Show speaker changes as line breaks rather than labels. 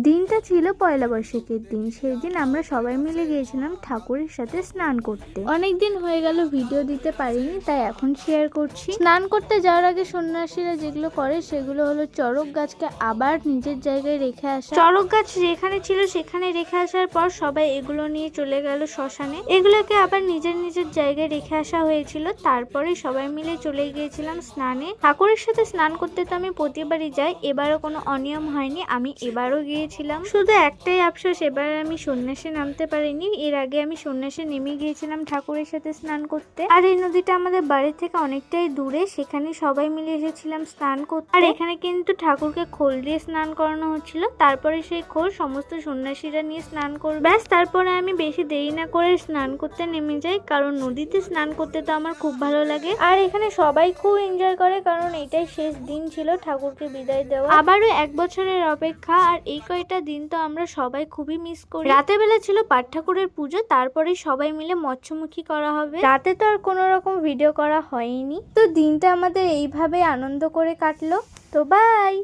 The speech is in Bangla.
দিনটা ছিল পয়লা বৈশাখের দিন। সেই দিন আমরা সবাই মিলে গিয়েছিলাম ঠাকুরের সাথে স্নান করতে। অনেকদিন হয়ে গেল ভিডিও দিতে পারিনি, তাই এখন শেয়ার করছি। স্নান করতে যাওয়ার আগে সন্ন্যাসীরা যেগুলো করে সেগুলো হলো চড়ক গাছকে আবার নিজের জায়গায় রেখে আসা। চড়ক গাছ যেখানে ছিল সেখানে রেখে আসার পর সবাই এগুলো নিয়ে চলে গেল শ্মশানে। এগুলোকে আবার নিজের নিজের জায়গায় রেখে আসা হয়েছিল। তারপরে সবাই মিলে চলে গিয়েছিলাম স্নানে। ঠাকুরের সাথে স্নান করতে তো আমি প্রতিবারই যাই, এবারও কোনো অনিয়ম হয়নি, আমি এবারও গিয়েছিলাম। শুধু একটাই আফসোস, এবার আমি সন্ন্যাসে নামতে পারিনি। এর আগে আমি সন্ন্যাসে নেমে গিয়েছিলাম ঠাকুরের সাথে স্নান করতে। আর এই নদীটা আমাদের বাড়ি থেকে অনেকটাই দূরে, সেখানে সবাই মিলে এসেছিলাম স্নান করতে। আর এখানে কিন্তু ঠাকুরকে খোল দিয়ে স্নান করানো হচ্ছিল। তারপরে সেই খোল সমস্ত সন্ন্যাসীরা নিয়ে স্নান করবে। ব্যাস, তারপরে আমি বেশি দেরি না করে স্নান করতে নেমে যাই, কারণ নদীতে স্নান করতে তো আমার খুব ভালো লাগে। আর এখানে সবাই খুব এনজয় করে, কারণ এটাই শেষ দিন ছিল ঠাকুরকে বিদায় দেওয়া। আবারও 1 বছরের অপেক্ষা। আর এই কয়টা দিন তো আমরা সবাই খুবই মিস করি। রাতে বেলা ছিল পাট ঠাকুরের পুজো, তারপরে সবাই মিলে মৎস্যমুখী করা হবে। রাতে তো আর কোনো রকম ভিডিও করা হয়নি। তো দিনটা আমাদের এইভাবে আনন্দ করে কাটলো। তো বাই।